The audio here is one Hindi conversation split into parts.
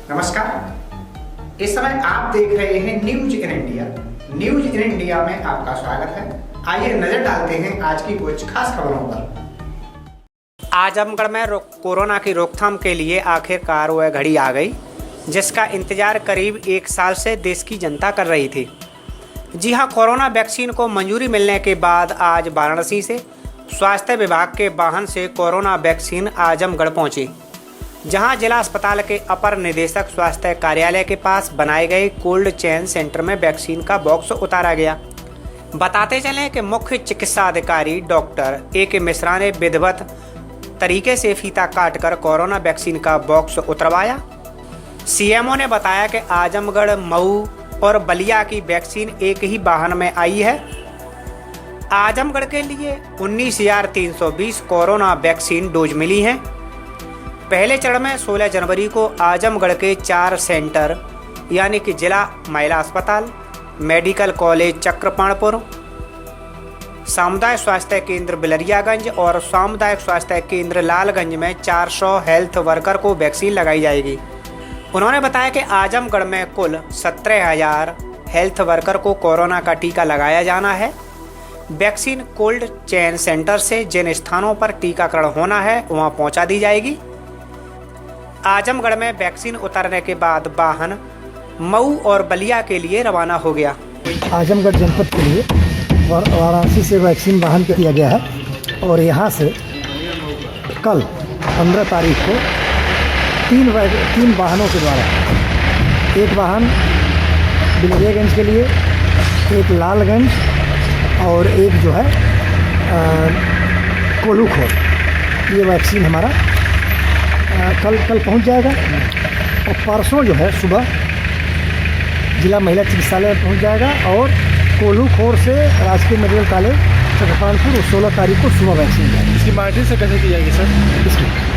नमस्कार। इस समय आप देख रहे हैं news in India. News in India में आपका स्वागत है। आइए नजर डालते हैं आज की कुछ खास खबरों पर। आजमगढ़ में कोरोना की रोकथाम के लिए आखिरकार वह घड़ी आ गई जिसका इंतजार करीब 1 साल से देश की जनता कर रही थी। जी हां, कोरोना वैक्सीन को मंजूरी मिलने के बाद आज वाराणसी से स्वास्थ्य विभाग के वाहन से कोरोना वैक्सीन आजमगढ़ पहुंची, जहां जिला अस्पताल के अपर निदेशक स्वास्थ्य कार्यालय के पास बनाए गए कोल्ड चेन सेंटर में वैक्सीन का बॉक्स उतारा गया। बताते चलें कि मुख्य चिकित्सा अधिकारी डॉक्टर A.K. मिश्रा ने विधिवत तरीके से फीता काटकर कोरोना वैक्सीन का बॉक्स उतरवाया। CMO ने बताया कि आजमगढ़, मऊ और बलिया की वैक्सीन एक ही वाहन में आई है। आजमगढ़ के लिए 19,320 कोरोना वैक्सीन डोज मिली हैं। पहले चरण में 16 जनवरी को आजमगढ़ के 4 सेंटर यानी कि जिला महिला अस्पताल, मेडिकल कॉलेज चक्रपाणपुर, सामुदायिक स्वास्थ्य केंद्र बिलरियागंज और सामुदायिक स्वास्थ्य केंद्र लालगंज में 400 हेल्थ वर्कर को वैक्सीन लगाई जाएगी। उन्होंने बताया कि आजमगढ़ में कुल 17,000 हेल्थ वर्कर को कोरोना का टीका लगाया जाना है। वैक्सीन कोल्ड चेन सेंटर से जिन स्थानों पर टीकाकरण होना है वहां पहुंचा दी जाएगी। आजमगढ़ में वैक्सीन उतरने के बाद वाहन मऊ और बलिया के लिए रवाना हो गया। आजमगढ़ जनपद के लिए वाराणसी से वैक्सीन वाहन किया गया है और यहाँ से कल 15 तारीख को तीन वाहनों के द्वारा, एक वाहन बिलरियागंज के लिए, एक लालगंज और एक जो है कोलूखोर, ये वैक्सीन हमारा कल पहुंच जाएगा और परसों जो है सुबह जिला महिला चिकित्सालय में पहुंच जाएगा और कोलूखोर से राजकीय मेडिकल कॉलेज चक्रपाणपुर 16 तारीख को सुबह वैक्सीन जाएगी। इसकी मॉनिटरिंग से कैसे की जाएगी सर?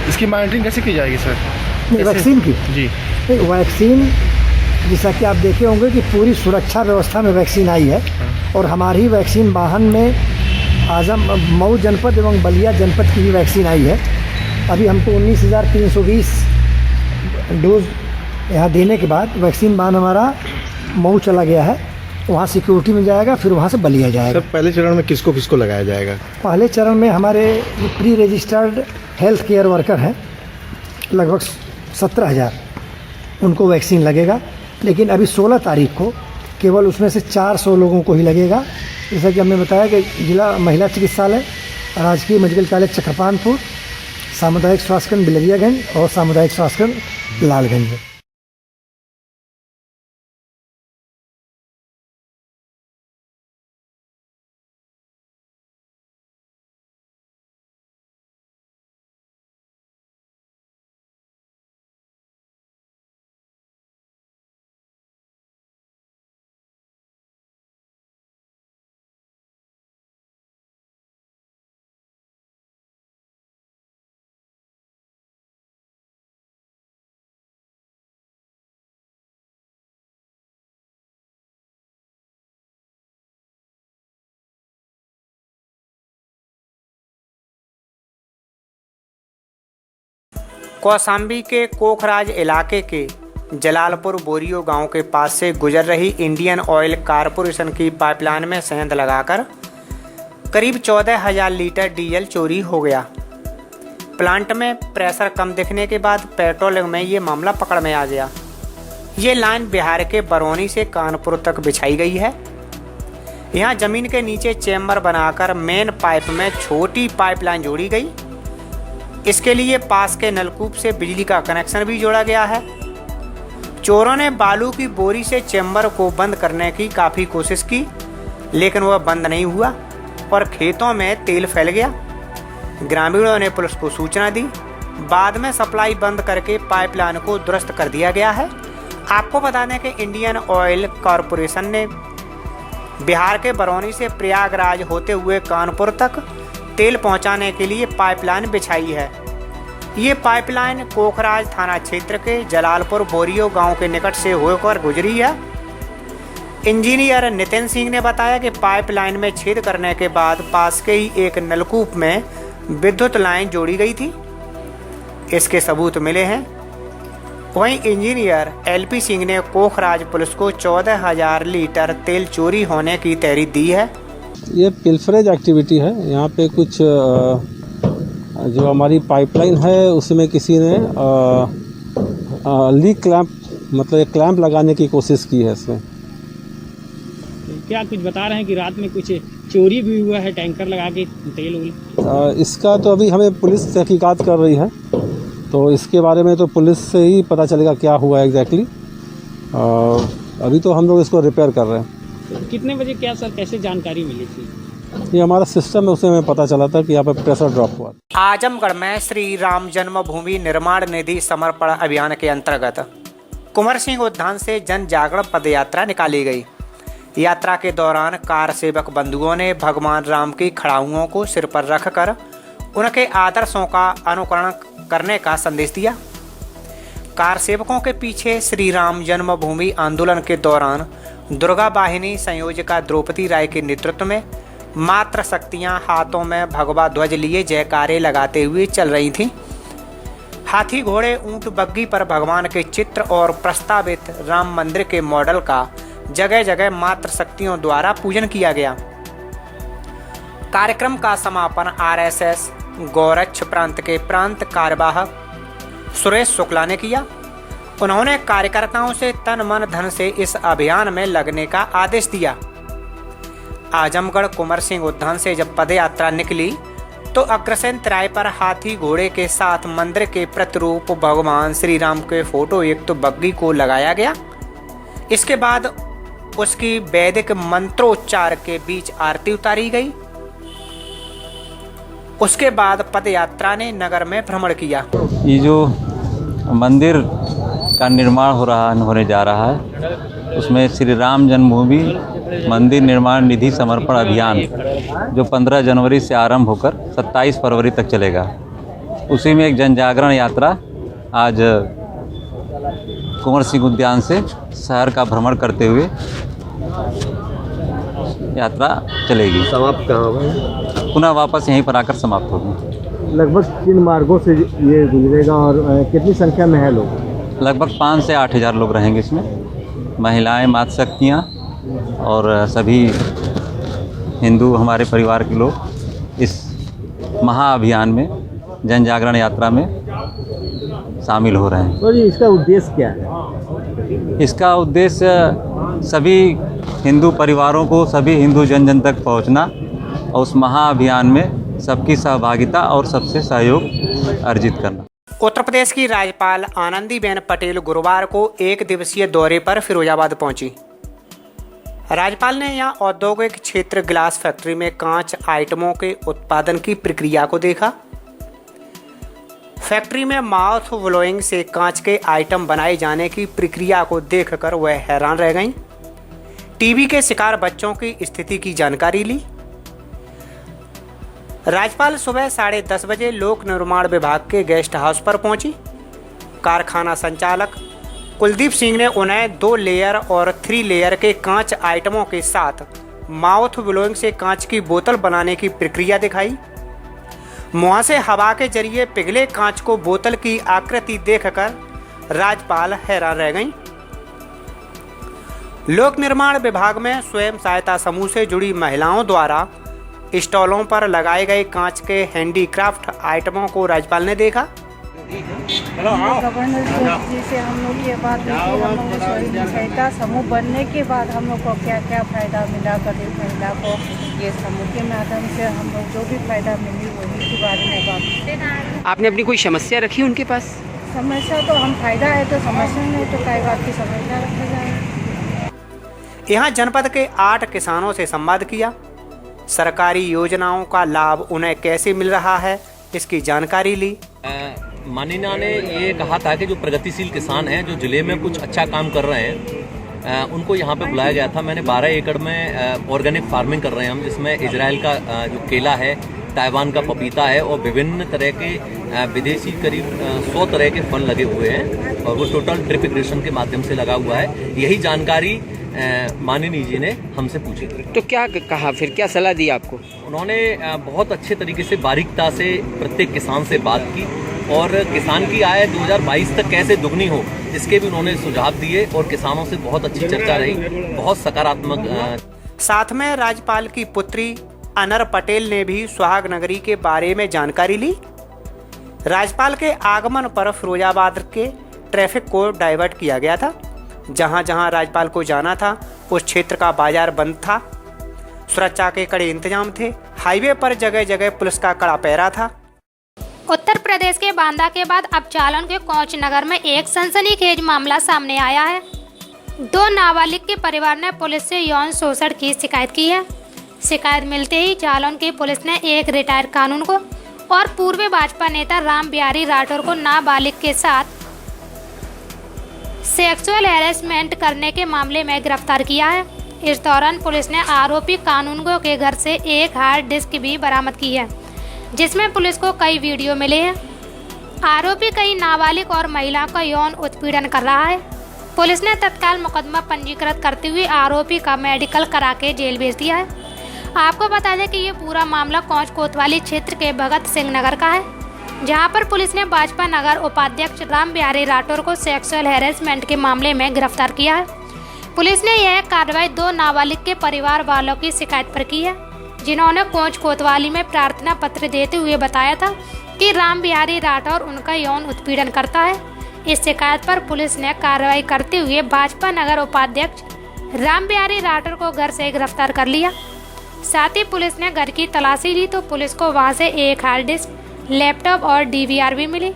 इसकी मॉनिटरिंग कैसे की जाएगी सर? नहीं, वैक्सीन की जी वैक्सीन जैसा कि आप देखे होंगे कि पूरी सुरक्षा व्यवस्था में वैक्सीन आई है और हमारी वैक्सीन वाहन में मऊ जनपद एवं बलिया जनपद की भी वैक्सीन आई है। अभी हमको 19,320 डोज यहाँ देने के बाद वैक्सीन वाहन हमारा मऊ चला गया है, वहाँ सिक्योरिटी में जाएगा, फिर वहाँ से बलिया जाएगा। सर, पहले चरण में किसको किसको लगाया जाएगा? पहले चरण में हमारे pre registered health care worker हैं लगभग 17,000, उनको वैक्सीन लगेगा। लेकिन अभी 16 तारीख को केवल उसमें से 400 लोगों को ही लगेगा। जैसा कि हमने बताया कि जिला महिला चिकित्सालय, राजकीय मेडिकल कॉलेज चक्रपाणपुर, सामुदायिक स्वास्थ्य केंद्र बिलरियागंज और सामुदायिक स्वास्थ्य केंद्र लालगंज में। कौशाम्बी के कोखराज इलाके के जलालपुर बोरियो गांव के पास से गुजर रही इंडियन ऑयल कारपोरेशन की पाइपलाइन में सेंध लगाकर करीब 14,000 लीटर डीजल चोरी हो गया। प्लांट में प्रेशर कम दिखने के बाद पेट्रोलिंग में ये मामला पकड़ में आ गया। ये लाइन बिहार के बरौनी से कानपुर तक बिछाई गई है। यहाँ जमीन के नीचे चेम्बर बनाकर मेन पाइप में छोटी पाइपलाइन जोड़ी गई। इसके लिए पास के नलकूप से बिजली का कनेक्शन भी जोड़ा गया है। चोरों ने बालू की बोरी से चेम्बर को बंद करने की काफ़ी कोशिश की, लेकिन वह बंद नहीं हुआ और खेतों में तेल फैल गया। ग्रामीणों ने पुलिस को सूचना दी। बाद में सप्लाई बंद करके पाइपलाइन को दुरुस्त कर दिया गया है। आपको बता दें कि इंडियन ऑयल कॉरपोरेशन ने बिहार के बरौनी से प्रयागराज होते हुए कानपुर तक तेल पहुंचाने के लिए पाइपलाइन बिछाई है। ये पाइपलाइन कोखराज थाना क्षेत्र के जलालपुर बोरियो गांव के निकट से होकर गुजरी है। इंजीनियर नितिन सिंह ने बताया कि पाइपलाइन में छेद करने के बाद पास के ही एक नलकूप में विद्युत लाइन जोड़ी गई थी। इसके सबूत मिले हैं। वहीं इंजीनियर एलपी सिंह ने कोखराज पुलिस को 14,000 लीटर तेल चोरी होने की तहरीर दी है। ये पिल्फरेज एक्टिविटी है। यहाँ पे कुछ जो हमारी पाइपलाइन है उसमें किसी ने लीक क्लैंप मतलब एक क्लैंप लगाने की कोशिश की है इसमें। क्या कुछ बता रहे हैं कि रात में कुछ चोरी भी हुआ है टैंकर लगा के तेल उल? इसका तो अभी हमें पुलिस तहकीकात कर रही है, तो इसके बारे में तो पुलिस से ही पता चलेगा क्या हुआ एग्जैक्टली। अभी तो हम लोग इसको रिपेयर कर रहे हैं। कितने बजे क्या सर कैसे जानकारी मिली थी? ये हमारा सिस्टम है, उसमें हमें पता चला था कि यहाँ पर प्रेशर ड्रॉप हुआ। आजमगढ़ में श्री राम जन्मभूमि निर्माण निधि समर्पण अभियान के अंतर्गत कुंवर सिंह उद्यान से जन जागरण पदयात्रा निकाली गई। यात्रा के दौरान कार सेवक बंधुओं ने भगवान राम की खड़ाउओं को सिर पर रखकर उनके आदर्शों का अनुकरण करने का संदेश दिया। कार सेवकों के पीछे श्री राम जन्मभूमि आंदोलन के दौरान दुर्गा वाहिनी संयोजिका द्रौपदी राय के नेतृत्व में मातृ शक्तियां हाथों में भगवा ध्वज लिए जयकारे लगाते हुए चल रही थीं। हाथी घोड़े ऊंट बग्गी पर भगवान के चित्र और प्रस्तावित राम मंदिर के मॉडल का जगह जगह मातृ शक्तियों द्वारा पूजन किया गया। कार्यक्रम का समापन आरएसएस गोरक्ष प्रांत के प्रांत कार्यवाहक सुरेश शुक्ला ने किया। उन्होंने कार्यकर्ताओं से तन मन धन से इस अभियान में लगने का आदेश दिया। आजमगढ़ कुंवर सिंह उद्यान से जब पदयात्रा निकली तो अग्रसेन तिराहे पर हाथी घोड़े के साथ मंदिर के प्रतिरूप भगवान श्री राम के फोटो युक्त बग्गी को लगाया गया। इसके बाद उसकी वैदिक मंत्रोच्चार के बीच आरती उतारी गई। उसके बाद पदयात्रा ने नगर में भ्रमण किया। ये जो मंदिर का निर्माण होने जा रहा है उसमें श्री राम जन्मभूमि मंदिर निर्माण निधि समर्पण अभियान जो 15 जनवरी से आरंभ होकर 27 फरवरी तक चलेगा, उसी में एक जन जागरण यात्रा आज कुंवर सिंह उद्यान से शहर का भ्रमण करते हुए यात्रा चलेगी। समाप्त कहाँ होगा? पुनः वापस यहीं पर आकर समाप्त होगी। लगभग किन मार्गों से ये गुजरेगा और कितनी संख्या में है लोग? लगभग 5 से 8 हज़ार लोग रहेंगे इसमें। महिलाएं, मातृ शक्तियाँ और सभी हिंदू हमारे परिवार के लोग इस महाअभियान में जन जागरण यात्रा में शामिल हो रहे हैं। तो जी इसका उद्देश्य क्या है? इसका उद्देश्य सभी हिंदू परिवारों को, सभी हिंदू जन जन तक पहुंचना और उस महाअभियान में सबकी सहभागिता और सबसे सहयोग अर्जित करना। उत्तर प्रदेश की राज्यपाल आनंदीबेन पटेल गुरुवार को एक दिवसीय दौरे पर फिरोजाबाद पहुंची। राज्यपाल ने यहां औद्योगिक क्षेत्र ग्लास फैक्ट्री में कांच आइटमों के उत्पादन की प्रक्रिया को देखा। फैक्ट्री में माउथ ब्लोइंग से कांच के आइटम बनाए जाने की प्रक्रिया को देखकर वह हैरान रह गईं। टीबी के शिकार बच्चों की स्थिति की जानकारी ली। राज्यपाल सुबह 10:30 बजे लोक निर्माण विभाग के गेस्ट हाउस पर पहुंची। कारखाना संचालक कुलदीप सिंह ने उन्हें 2 लेयर और 3 लेयर के कांच आइटमों के साथ माउथ ब्लोइंग से कांच की बोतल बनाने की प्रक्रिया दिखाई। मुंह से हवा के जरिए पिघले कांच को बोतल की आकृति देखकर राज्यपाल हैरान रह गईं। लोक निर्माण विभाग में स्वयं सहायता समूह से जुड़ी महिलाओं द्वारा स्टॉलों पर लगाए गए कांच के हैंडीक्राफ्ट आइटमों को राज्यपाल ने देखा। गवर्नर जी से हम लोग ये बात देखी, हम लोग सहायता समूह बनने के बाद हम लोग को क्या क्या फ़ायदा मिला, गरीब महिला को ये समूह के माध्यम से हम लोग जो भी फ़ायदा मिली वही के बारे में बात। आपने अपनी कोई समस्या रखी उनके पास? समस्या तो हम फायदा है तो समस्या नहीं तो कई बात की समस्या रखा जाए। यहाँ जनपद के 8 किसानों से संवाद किया। सरकारी योजनाओं का लाभ उन्हें कैसे मिल रहा है इसकी जानकारी ली। माननीय ने ये कहा था कि जो प्रगतिशील किसान हैं जो जिले में कुछ अच्छा काम कर रहे हैं उनको यहाँ पे बुलाया गया था। मैंने 12 एकड़ में ऑर्गेनिक फार्मिंग कर रहे हैं हम, जिसमें इजराइल का जो केला है, ताइवान का पपीता है और विभिन्न तरह के विदेशी करीब 100 तरह के फल लगे हुए हैं और वो टोटल ड्रिप इरिगेशन के माध्यम से लगा हुआ है। यही जानकारी माननीय जी ने हमसे पूछी थी। तो क्या कहा फिर, क्या सलाह दी आपको? उन्होंने बहुत अच्छे तरीके से बारीकता से प्रत्येक किसान से बात की और किसान की आय 2022 तक कैसे दुगनी हो, इसके भी उन्होंने सुझाव दिए और किसानों से बहुत अच्छी चर्चा रही, बहुत सकारात्मक। साथ में राज्यपाल की पुत्री अनर पटेल ने भी सुहाग नगरी के बारे में जानकारी ली। राज्यपाल के आगमन पर फिरोजाबाद के ट्रैफिक को डाइवर्ट किया गया था। जहां जहां राज्यपाल को जाना था उस क्षेत्र का बाजार बंद था। सुरक्षा के कड़े इंतजाम थे। हाईवे पर जगह जगह पुलिस का कड़ा पहरा था। उत्तर प्रदेश के बांदा के बाद अब जालौन के कोच नगर में एक सनसनीखेज मामला सामने आया है। 2 नाबालिग के परिवार ने पुलिस से यौन शोषण की शिकायत की है। शिकायत मिलते ही जालौन की पुलिस ने एक रिटायर्ड कानून को और पूर्व भाजपा नेता राम बिहारी राठौर को नाबालिग के साथ सेक्सुअल हैरेसमेंट करने के मामले में गिरफ्तार किया है। इस दौरान पुलिस ने आरोपी कानूनगो के घर से एक हार्ड डिस्क भी बरामद की है, जिसमें पुलिस को कई वीडियो मिले हैं। आरोपी कई नाबालिग और महिलाओं का यौन उत्पीड़न कर रहा है। पुलिस ने तत्काल मुकदमा पंजीकृत करते हुए आरोपी का मेडिकल करा के जेल भेज दिया है। आपको बता दें कि ये पूरा मामला कोंच कोतवाली क्षेत्र के भगत सिंह नगर का है, जहां पर पुलिस ने भाजपा नगर उपाध्यक्ष राम बिहारी राठौर को सेक्सुअल हैरेसमेंट के मामले में गिरफ्तार किया है। पुलिस ने यह कार्रवाई 2 नाबालिग के परिवार वालों की शिकायत पर की है, जिन्होंने कोंच कोतवाली में प्रार्थना पत्र देते हुए बताया था कि राम बिहारी राठौर उनका यौन उत्पीड़न करता है। इस शिकायत पर पुलिस ने कार्रवाई करते हुए भाजपा नगर उपाध्यक्ष राम बिहारी राठौर को घर से गिरफ्तार कर लिया। साथ ही पुलिस ने घर की तलाशी ली तो पुलिस को वहां से एक हार्ड डिस्क, लैपटॉप और DVR भी मिली,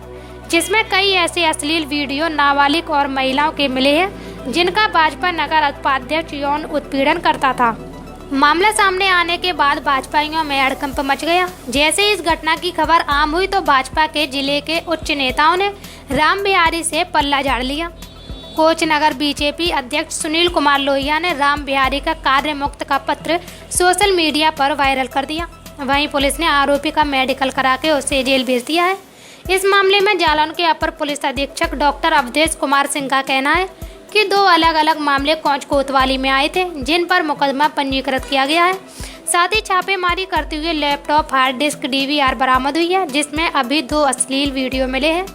जिसमें कई ऐसे अश्लील वीडियो नाबालिग और महिलाओं के मिले हैं जिनका भाजपा नगर उपाध्यक्ष यौन उत्पीड़न करता था। मामला सामने आने के बाद भाजपाइयों में हड़कंप मच गया। जैसे इस घटना की खबर आम हुई तो भाजपा के जिले के उच्च नेताओं ने राम बिहारी से पल्ला झाड़ लिया। कोच नगर बीजेपी अध्यक्ष सुनील कुमार लोहिया ने राम बिहारी का कार्य मुक्त का पत्र सोशल मीडिया पर वायरल कर दिया। वहीं पुलिस ने आरोपी का मेडिकल करा के उसे जेल भेज दिया है। इस मामले में जालौन के अपर पुलिस अधीक्षक डॉक्टर अवधेश कुमार सिंह का कहना है कि 2 अलग अलग मामले कोंच कोतवाली में आए थे, जिन पर मुकदमा पंजीकृत किया गया है। साथ ही छापेमारी करते हुए लैपटॉप, हार्ड डिस्क, DVR बरामद हुई है, जिसमें अभी 2 अश्लील वीडियो मिले हैं,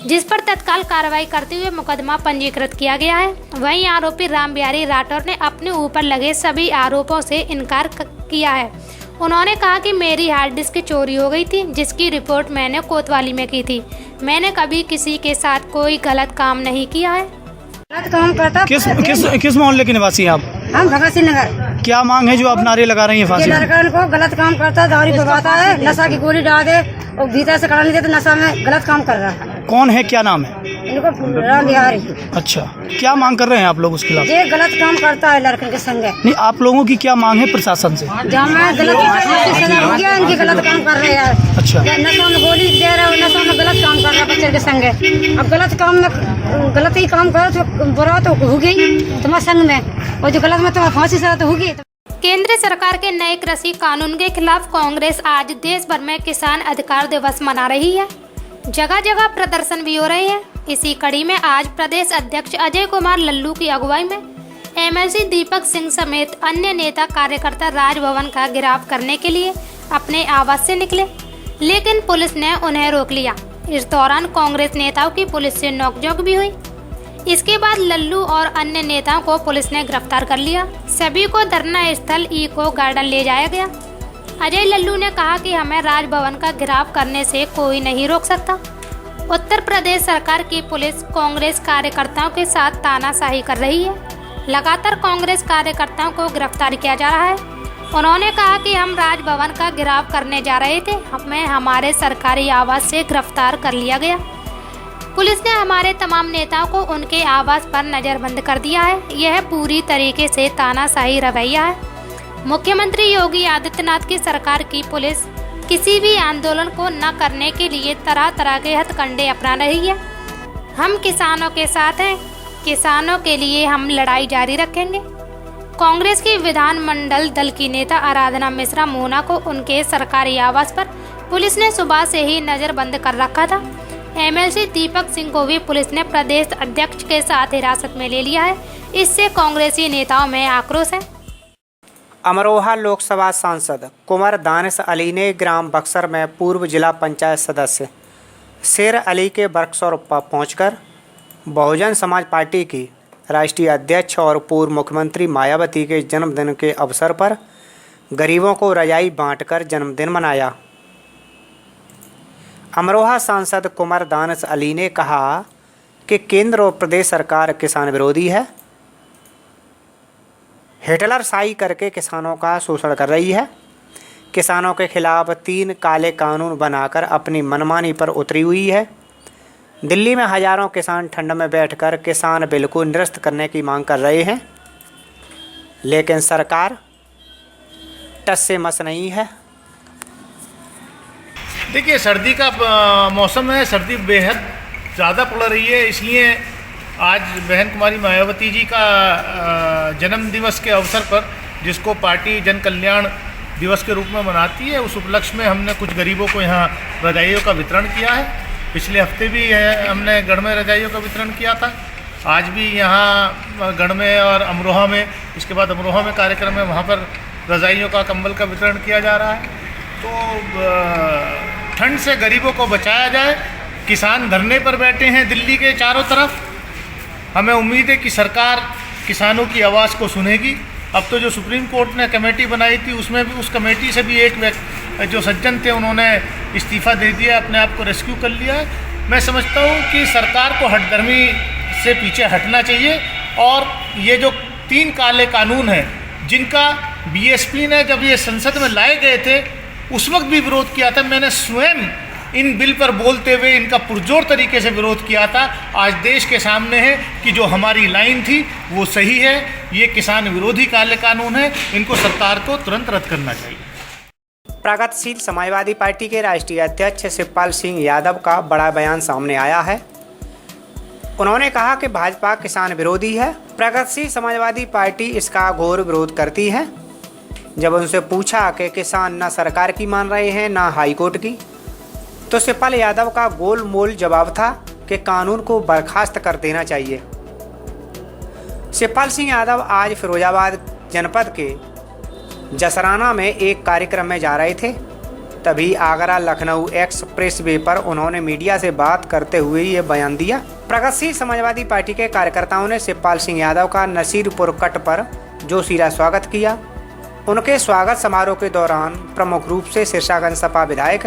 जिस पर तत्काल कार्रवाई करते हुए मुकदमा पंजीकृत किया गया है। वहीं आरोपी राम बिहारी राठौर ने अपने ऊपर लगे सभी आरोपों से इनकार किया है। उन्होंने कहा कि मेरी हार्ड डिस्क चोरी हो गई थी, जिसकी रिपोर्ट मैंने कोतवाली में की थी। मैंने कभी किसी के साथ कोई गलत काम नहीं किया है। गलत काम करता। किस मोहल्ले के निवासी हैं आप? हम भगत सिंह नगर। क्या मांग है जो आप नारे लगा रही हैं फांसी? ये लड़का इनको गलत काम करता, दारू पिलाता है, नशा की गोली डाल दे और भीतर से कड़ा नहीं देते, नशा में गलत काम कर रहा है। कौन है, क्या नाम है इनको? राम बिहारी। अच्छा, क्या मांग कर रहे हैं आप लोग उसके खिलाफ? ये गलत काम करता है लड़के के संग। नहीं, आप लोगों की क्या मांग है प्रशासन से? जहाँ मैं गलत सजा हो गया, इनकी गलत काम कर रहे हैं। अच्छा, नशा में गोली दे रहे हो, नशा में गलत काम कर रहा है बच्चे के संग। अब गलत काम में गलत ही काम करो तो बुरा तो होगी तुम्हारे संग में, और जो गलत में तुम्हारी फांसी सजा तो होगी। केंद्र सरकार के नए कृषि कानून के खिलाफ कांग्रेस आज देश भर में किसान अधिकार दिवस मना रही है। जगह जगह प्रदर्शन भी हो रहे हैं। इसी कड़ी में आज प्रदेश अध्यक्ष अजय कुमार लल्लू की अगुवाई में MLC दीपक सिंह समेत अन्य नेता कार्यकर्ता राजभवन का घेराव करने के लिए अपने आवास से निकले, लेकिन पुलिस ने उन्हें रोक लिया। इस दौरान कांग्रेस नेताओं की पुलिस से नोकझोंक भी हुई। इसके बाद लल्लू और अन्य नेताओं को पुलिस ने गिरफ्तार कर लिया। सभी को धरना स्थल इको गार्डन ले जाया गया। अजय लल्लू ने कहा कि हमें राजभवन का घेराव करने से कोई नहीं रोक सकता। उत्तर प्रदेश सरकार की पुलिस कांग्रेस कार्यकर्ताओं के साथ तानाशाही कर रही है। लगातार कांग्रेस कार्यकर्ताओं को गिरफ्तार किया जा रहा है। उन्होंने कहा कि हम राजभवन का घेराव करने जा रहे थे, हमें हमारे सरकारी आवास से गिरफ्तार कर लिया गया। पुलिस ने हमारे तमाम नेताओं को उनके आवास पर नजरबंद कर दिया है। यह पूरी तरीके से तानाशाही रवैया है। मुख्यमंत्री योगी आदित्यनाथ की सरकार की पुलिस किसी भी आंदोलन को न करने के लिए तरह तरह के हथकंडे अपना रही है। हम किसानों के साथ हैं, किसानों के लिए हम लड़ाई जारी रखेंगे। कांग्रेस की विधानमंडल दल की नेता आराधना मिश्रा मोना को उनके सरकारी आवास पर पुलिस ने सुबह से ही नजरबंद कर रखा था। MLC दीपक सिंह को भी पुलिस ने प्रदेश अध्यक्ष के साथ हिरासत में ले लिया है। इससे कांग्रेसी नेताओं में आक्रोश है। अमरोहा लोकसभा सांसद कुंवर दानिश अली ने ग्राम बक्सर में पूर्व जिला पंचायत सदस्य शेर अली के वर्कशॉप पर पहुंचकर बहुजन समाज पार्टी की राष्ट्रीय अध्यक्ष और पूर्व मुख्यमंत्री मायावती के जन्मदिन के अवसर पर गरीबों को रजाई बांटकर जन्मदिन मनाया। अमरोहा सांसद कुमार दानिश अली ने कहा कि केंद्र और प्रदेश सरकार किसान विरोधी है, हिटलरशाही करके किसानों का शोषण कर रही है। किसानों के खिलाफ 3 काले कानून बनाकर अपनी मनमानी पर उतरी हुई है। दिल्ली में हजारों किसान ठंड में बैठकर किसान बिल को निरस्त करने की मांग कर रहे हैं, लेकिन सरकार टस से मस नहीं है। देखिए, सर्दी का मौसम है, सर्दी बेहद ज़्यादा पड़ रही है, इसलिए आज बहन कुमारी मायावती जी का जन्म दिवस के अवसर पर, जिसको पार्टी जन कल्याण दिवस के रूप में मनाती है, उस उपलक्ष्य में हमने कुछ गरीबों को यहाँ रजाइयों का वितरण किया है। पिछले हफ्ते भी हमने गढ़ में रजाइयों का वितरण किया था, आज भी यहाँ गढ़ में और अमरोहा में, इसके बाद अमरोहा में कार्यक्रम है, वहाँ पर रजाइयों का, कंबल का वितरण किया जा रहा है। तो ठंड से गरीबों को बचाया जाए। किसान धरने पर बैठे हैं दिल्ली के चारों तरफ। हमें उम्मीद है कि सरकार किसानों की आवाज़ को सुनेगी। अब तो जो सुप्रीम कोर्ट ने कमेटी बनाई थी, उसमें भी, उस कमेटी से भी एक जो सज्जन थे उन्होंने इस्तीफ़ा दे दिया, अपने आप को रेस्क्यू कर लिया है। मैं समझता हूँ कि सरकार को हठधर्मी से पीछे हटना चाहिए। और ये जो 3 काले कानून हैं, जिनका बीएसपी ने जब ये संसद में लाए गए थे उस वक्त भी विरोध किया था, मैंने स्वयं इन बिल पर बोलते हुए इनका पुरजोर तरीके से विरोध किया था। आज देश के सामने है कि जो हमारी लाइन थी वो सही है। ये किसान विरोधी काले कानून है, इनको सरकार को तुरंत रद्द करना चाहिए। प्रगतिशील समाजवादी पार्टी के राष्ट्रीय अध्यक्ष शिवपाल सिंह यादव का बड़ा बयान सामने आया है। उन्होंने कहा कि भाजपा किसान विरोधी है। प्रगतिशील समाजवादी पार्टी इसका घोर विरोध करती है। जब उनसे पूछा कि किसान न सरकार की मान रहे हैं न हाईकोर्ट की, तो शिवपाल यादव का गोलमोल जवाब था कि कानून को बर्खास्त कर देना चाहिए। शिवपाल सिंह यादव आज फिरोजाबाद जनपद के जसराना में एक कार्यक्रम में जा रहे थे, तभी आगरा लखनऊ एक्सप्रेस वे पर उन्होंने मीडिया से बात करते हुए ये बयान दिया। प्रगतिशील समाजवादी पार्टी के कार्यकर्ताओं ने शिवपाल सिंह यादव का नसीरपुर कट पर जोशीला स्वागत किया। उनके स्वागत समारोह के दौरान प्रमुख रूप से सिरसागंज सपा विधायक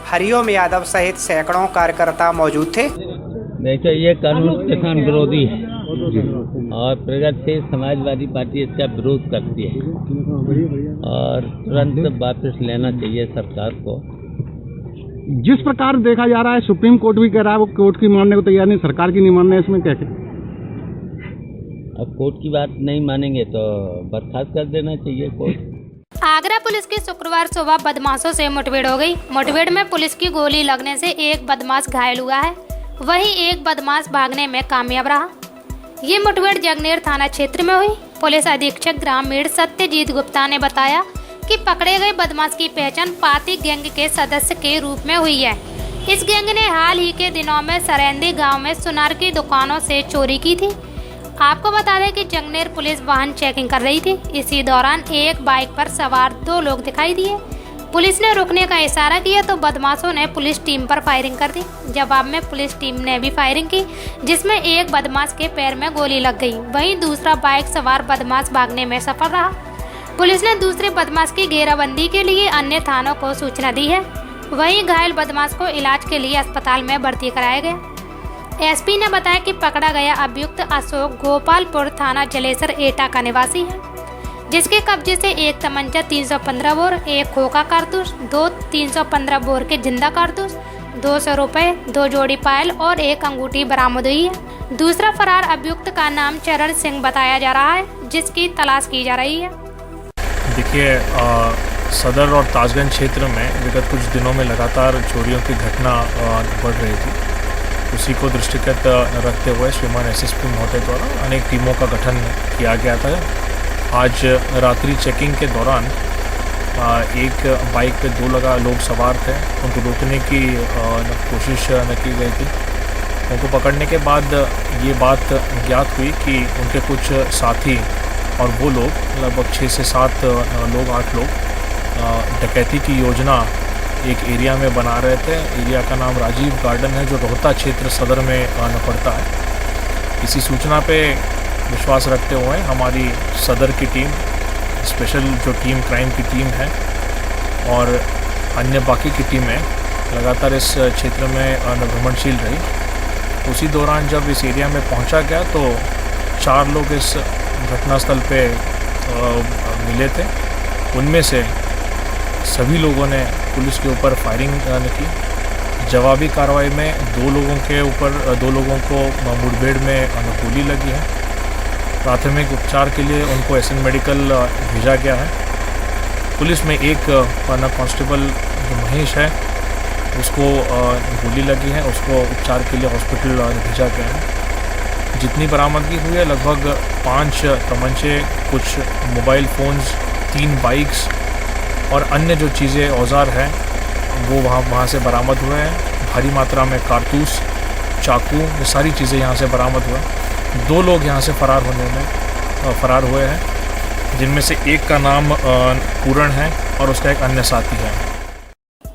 हरिओम यादव सहित सैकड़ों कार्यकर्ता मौजूद थे। देखिए, ये कानून किसान विरोधी है और प्रगतिशील समाजवादी पार्टी इसका विरोध करती है और तुरंत वापस लेना चाहिए सरकार को। जिस प्रकार देखा जा रहा है, सुप्रीम कोर्ट भी कह रहा है वो कोर्ट की मानने को तैयार नहीं, सरकार की नहीं मानना है, इसमें क्या करें? अब कोर्ट की बात नहीं मानेंगे तो बर्खास्त कर देना चाहिए कोर्ट। आगरा पुलिस की शुक्रवार सुबह बदमाशों से मुठभेड़ हो गई। मुठभेड़ में पुलिस की गोली लगने से एक बदमाश घायल हुआ है, वहीं एक बदमाश भागने में कामयाब रहा। ये मुठभेड़ जगनेर थाना क्षेत्र में हुई। पुलिस अधीक्षक ग्रामीण सत्यजीत गुप्ता ने बताया कि पकड़े गए बदमाश की पहचान पाती गैंग के सदस्य के रूप में हुई है। इस गैंग ने हाल ही के दिनों में सरेंदी गांव में सुनार की दुकानों से चोरी की थी। आपको बता दें कि जगनेर पुलिस वाहन चेकिंग कर रही थी। इसी दौरान एक बाइक पर सवार 2 लोग दिखाई दिए। पुलिस ने रुकने का इशारा किया तो बदमाशों ने पुलिस टीम पर फायरिंग कर दी। जवाब में पुलिस टीम ने भी फायरिंग की, जिसमें एक बदमाश के पैर में गोली लग गई। वहीं दूसरा बाइक सवार बदमाश भागने में सफल रहा। पुलिस ने दूसरे बदमाश की घेराबंदी के लिए अन्य थानों को सूचना दी है। वहीं घायल बदमाश को इलाज के लिए अस्पताल में भर्ती कराया गया। एसपी ने बताया कि पकड़ा गया अभियुक्त अशोक गोपालपुर थाना जलेसर एटा का निवासी है, जिसके कब्जे से एक तमंचा 315 बोर, एक खोखा कारतूस, 2 315 बोर के जिंदा कारतूस, 200 रुपए, 2 जोड़ी पायल और 1 अंगूठी बरामद हुई है। दूसरा फरार अभियुक्त का नाम चरण सिंह बताया जा रहा है, जिसकी तलाश की जा रही है। देखिए, सदर और ताजगंज क्षेत्र में विगत कुछ दिनों में लगातार चोरियों की घटना बढ़ रही थी। उसी को दृष्टिगत रखते हुए श्रीमान एसएसपी महोदय द्वारा अनेक टीमों का गठन किया गया था। आज रात्रि चेकिंग के दौरान एक बाइक पे 2 लोग सवार थे, उनको रोकने की कोशिश की गई थी। उनको पकड़ने के बाद ये बात ज्ञात हुई कि उनके कुछ साथी और वो लोग लगभग 6 से 7 लोग 8 लोग डकैती की योजना एक एरिया में बना रहे थे। एरिया का नाम राजीव गार्डन है, जो रोहता क्षेत्र सदर में पड़ता है। इसी सूचना पे विश्वास रखते हुए हमारी सदर की टीम, स्पेशल जो टीम क्राइम की टीम है और अन्य बाकी की टीमें लगातार इस क्षेत्र में भ्रमणशील रही। उसी दौरान जब इस एरिया में पहुंचा गया तो 4 लोग इस घटनास्थल पे मिले थे। उनमें से सभी लोगों ने पुलिस के ऊपर फायरिंग की। जवाबी कार्रवाई में 2 लोगों को मुठभेड़ में गोली लगी है। प्राथमिक उपचार के लिए उनको एसएन मेडिकल भेजा गया है। पुलिस में एक कांस्टेबल जो महेश है उसको गोली लगी है, उसको उपचार के लिए हॉस्पिटल भेजा गया है। जितनी बरामदगी हुई है लगभग 5 तमंचे, कुछ मोबाइल फ़ोन्स, 3 बाइक्स और अन्य जो चीज़ें औजार हैं वो वहाँ से बरामद हुए हैं। भारी मात्रा में कारतूस, चाकू, ये सारी चीज़ें यहाँ से बरामद हुए हैं। 2 लोग यहाँ से फरार हुए हैं, जिनमें से एक का नाम पूरण है और उसका एक अन्य साथी है।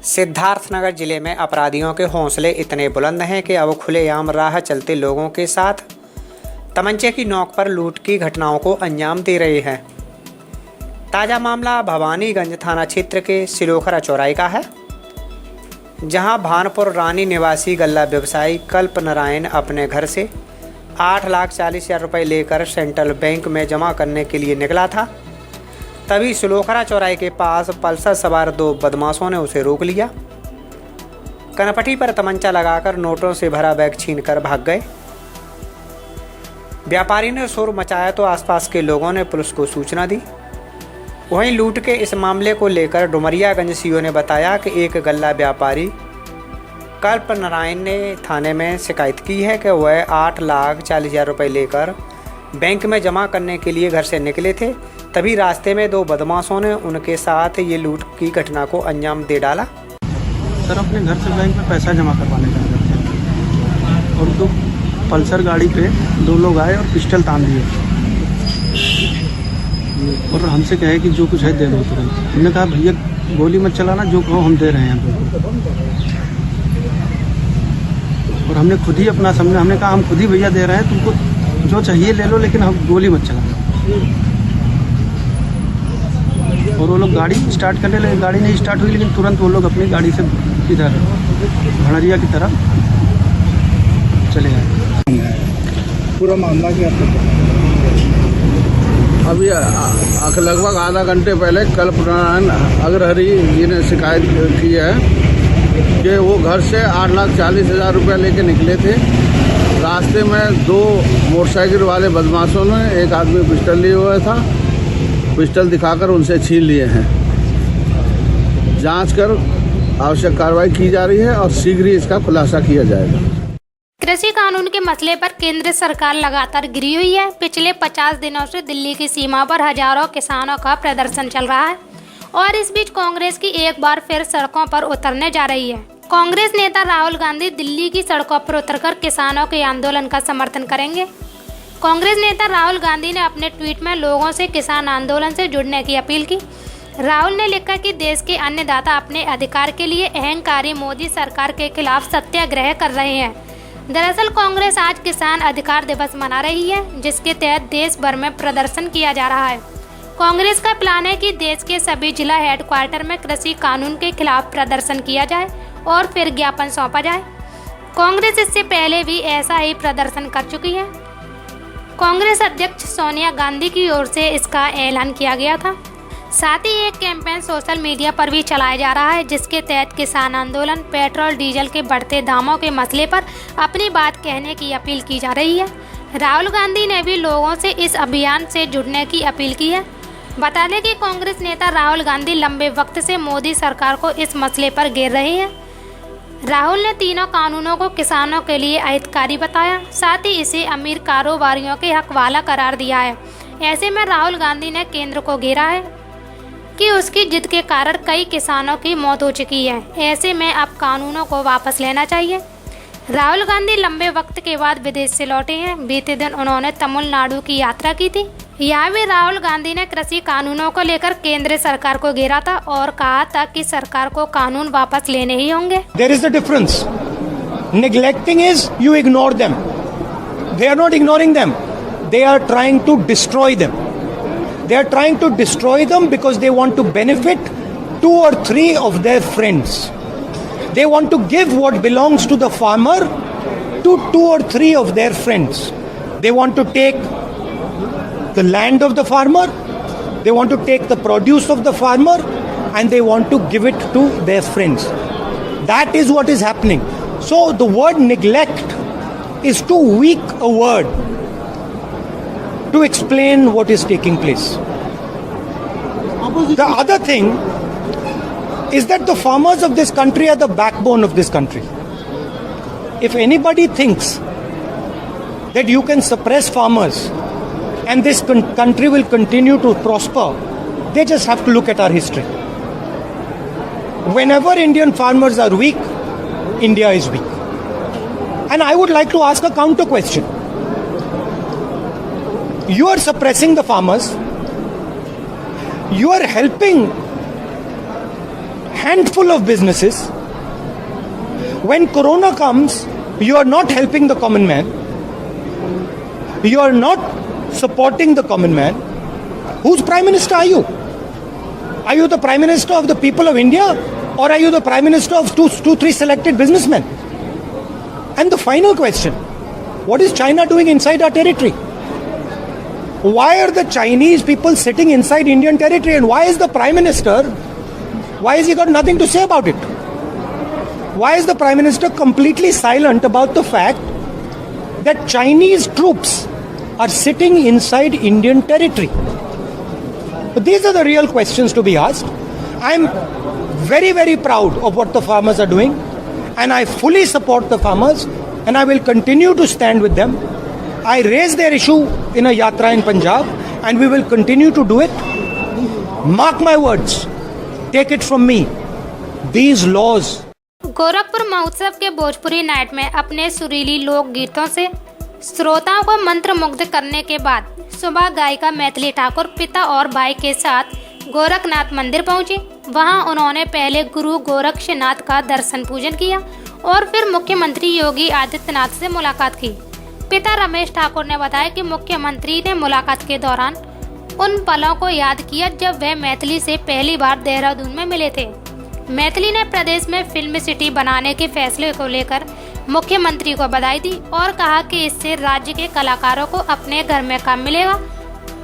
सिद्धार्थनगर जिले में अपराधियों के हौसले इतने बुलंद हैं कि अब खुलेआम राह चलते लोगों के साथ तमंचे की नोक पर लूट की घटनाओं को अंजाम दे रहे हैं। ताज़ा मामला भवानीगंज थाना क्षेत्र के सिलोखरा चौराहे का है, जहां भानपुर रानी निवासी गल्ला व्यवसायी कल्प नारायण अपने घर से 8,40,000 रुपये लेकर सेंट्रल बैंक में जमा करने के लिए निकला था। तभी सिलोखरा चौराहे के पास पल्सर सवार 2 बदमाशों ने उसे रोक लिया। कनपटी पर तमंचा लगाकर नोटों से भरा बैग छीनकर भाग गए। व्यापारी ने शोर मचाया तो आसपास के लोगों ने पुलिस को सूचना दी। वहीं लूट के इस मामले को लेकर डुमरियागंज सीओ ने बताया कि एक गल्ला व्यापारी कल्प नारायण ने थाने में शिकायत की है कि वह 8,40,000 रुपये लेकर बैंक में जमा करने के लिए घर से निकले थे। तभी रास्ते में 2 बदमाशों ने उनके साथ ये लूट की घटना को अंजाम दे डाला। सर अपने घर से बैंक में पैसा जमा करवाने गए थे और 2 पल्सर गाड़ी पे 2 लोग आए और पिस्टल तान दिए और हमसे कहे कि जो कुछ है दे दो तुरंत। हमने कहा भैया गोली मत चलाना, जो कहो हम दे रहे हैं। और हमने खुद ही अपना सामने हमने कहा हम खुद ही भैया दे रहे हैं, तुमको जो चाहिए ले लो, लेकिन हम गोली मत चलाना। और वो लोग गाड़ी स्टार्ट करने लगे, गाड़ी नहीं स्टार्ट हुई, लेकिन तुरंत वो लोग अपनी गाड़ी से इधर भड़रिया की तरफ चले गए। पूरा मामला क्या अभी लगभग आधा घंटे पहले कल्प नारायण अग्रहरि जी ने शिकायत की है कि वो घर से 8,40,000 रुपये लेके निकले थे। रास्ते में 2 मोटरसाइकिल वाले बदमाशों ने, एक आदमी पिस्टल लिए हुआ था, पिस्टल दिखाकर उनसे छीन लिए हैं। जांच कर आवश्यक कार्रवाई की जा रही है और शीघ्र ही इसका खुलासा किया जाएगा। कृषि कानून के मसले पर केंद्र सरकार लगातार गिरी हुई है। पिछले 50 दिनों से दिल्ली की सीमा पर हजारों किसानों का प्रदर्शन चल रहा है और इस बीच कांग्रेस की एक बार फिर सड़कों पर उतरने जा रही है। कांग्रेस नेता राहुल गांधी दिल्ली की सड़कों पर उतरकर किसानों के आंदोलन का समर्थन करेंगे। कांग्रेस नेता राहुल गांधी ने अपने ट्वीट में लोगों से किसान आंदोलन से जुड़ने की अपील की। राहुल ने लिखा कि देश के अन्नदाता अपने अधिकार के लिए अहंकारी मोदी सरकार के खिलाफ सत्याग्रह कर रहे हैं। दरअसल कांग्रेस आज किसान अधिकार दिवस मना रही है, जिसके तहत देश भर में प्रदर्शन किया जा रहा है। कांग्रेस का प्लान है कि देश के सभी जिला हेडक्वार्टर में कृषि कानून के खिलाफ प्रदर्शन किया जाए और फिर ज्ञापन सौंपा जाए। कांग्रेस इससे पहले भी ऐसा ही प्रदर्शन कर चुकी है। कांग्रेस अध्यक्ष सोनिया गांधी की ओर से इसका ऐलान किया गया था। साथ ही एक कैंपेन सोशल मीडिया पर भी चलाया जा रहा है, जिसके तहत किसान आंदोलन, पेट्रोल डीजल के बढ़ते दामों के मसले पर अपनी बात कहने की अपील की जा रही है। राहुल गांधी ने भी लोगों से इस अभियान से जुड़ने की अपील की है। बता दें कि कांग्रेस नेता राहुल गांधी लंबे वक्त से मोदी सरकार को इस मसले पर घेर रहे हैं। राहुल ने तीनों कानूनों को किसानों के लिए अहितकारी बताया, साथ ही इसे अमीर कारोबारियों के हक वाला करार दिया है। ऐसे में राहुल गांधी ने केंद्र को घेरा है कि उसकी जिद के कारण कई किसानों की मौत हो चुकी है। ऐसे में अब कानूनों को वापस लेना चाहिए। राहुल गांधी लंबे वक्त के बाद विदेश से लौटे हैं। बीते दिन उन्होंने तमिलनाडु की यात्रा की थी। यहाँ भी राहुल गांधी ने कृषि कानूनों को लेकर केंद्र सरकार को घेरा था और कहा था कि सरकार को कानून वापस लेने ही होंगे। There is a difference. Neglecting is you ignore them. They are not ignoring them. They are trying to destroy them. They are trying to destroy them because they want to benefit 2 or 3 of their friends. They want to give what belongs to the farmer to 2 or 3 of their friends. They want to take the land of the farmer, they want to take the produce of the farmer, and they want to give it to their friends. That is what is happening. So the word neglect is too weak a word to explain what is taking place. The other thing is that the farmers of this country are the backbone of this country. If anybody thinks that you can suppress farmers and this country will continue to prosper, they just have to look at our history. Whenever Indian farmers are weak, India is weak. And I would like to ask a counter question. You are suppressing the farmers. You are helping handful of businesses. When Corona comes, you are not helping the common man. You are not supporting the common man. Whose Prime Minister are you? Are you the Prime Minister of the people of India, or are you the Prime Minister of 2-3 selected businessmen? And the final question, what is China doing inside our territory? Why are the Chinese people sitting inside Indian territory, and why is the Prime Minister, why has he got nothing to say about it? Why is the Prime Minister completely silent about the fact that Chinese troops are sitting inside Indian territory? But these are the real questions to be asked. I am very, very proud of what the farmers are doing, and I fully support the farmers, and I will continue to stand with them. I raised their issue in a yatra in Punjab, and we will continue to do it. Mark my words, take it from me, these laws. Gorakhpur महोत्सव के भोजपुरी नाइट में अपने सुरीली लोक गीतों से श्रोताओं को मंत्रमुग्ध करने के बाद सुबह गायिका मैथिली ठाकुर पिता और भाई के साथ गोरखनाथ मंदिर पहुंची। वहां उन्होंने पहले गुरु गोरक्षनाथ का दर्शन पूजन किया और फिर मुख्यमंत्री योगी आदित्यनाथ से मुलाकात की। पिता रमेश ठाकुर ने बताया कि मुख्यमंत्री ने मुलाकात के दौरान उन पलों को याद किया जब वह मैथिली से पहली बार देहरादून में मिले थे। मैथिली ने प्रदेश में फिल्म सिटी बनाने के फैसले को लेकर मुख्यमंत्री को बधाई दी और कहा कि इससे राज्य के कलाकारों को अपने घर में काम मिलेगा,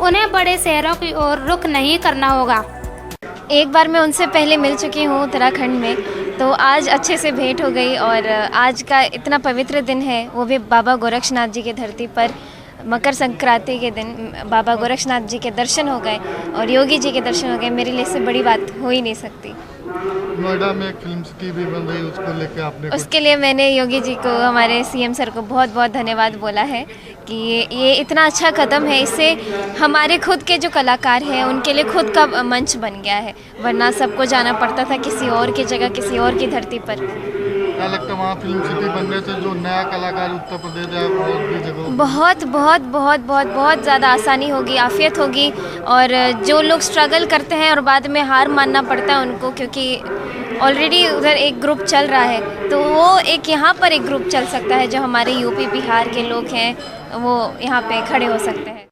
उन्हें बड़े शहरों की ओर रुख नहीं करना होगा। एक बार मैं उनसे पहले मिल चुकी हूँ उत्तराखंड में, तो आज अच्छे से भेंट हो गई और आज का इतना पवित्र दिन है, वो भी बाबा गोरक्षनाथ जी की धरती पर मकर संक्रांति के दिन बाबा गोरक्षनाथ जी के दर्शन हो गए और योगी जी के दर्शन हो गए। मेरे लिए इससे बड़ी बात हो ही नहीं सकती। नोएडा में एक फिल्म सिटी भी बन रही है, उसको लेकर आपने उसके लिए मैंने योगी जी को, हमारे सीएम सर को बहुत बहुत धन्यवाद बोला है कि ये इतना अच्छा कदम है। इससे हमारे खुद के जो कलाकार हैं उनके लिए खुद का मंच बन गया है, वरना सबको जाना पड़ता था किसी और की जगह, किसी और की धरती पर। क्या लगता है वहाँ फिल्म सिटी बनने से जो नया कलाकार उत्तर प्रदेश या और भी जगह बहुत बहुत बहुत बहुत बहुत ज़्यादा आसानी होगी, आफियत होगी। और जो लोग स्ट्रगल करते हैं और बाद में हार मानना पड़ता है उनको, क्योंकि ऑलरेडी उधर एक ग्रुप चल रहा है, तो वो एक यहाँ पर एक ग्रुप चल सकता है। जो हमारे यूपी बिहार के लोग हैं वो यहाँ पे खड़े हो सकते हैं।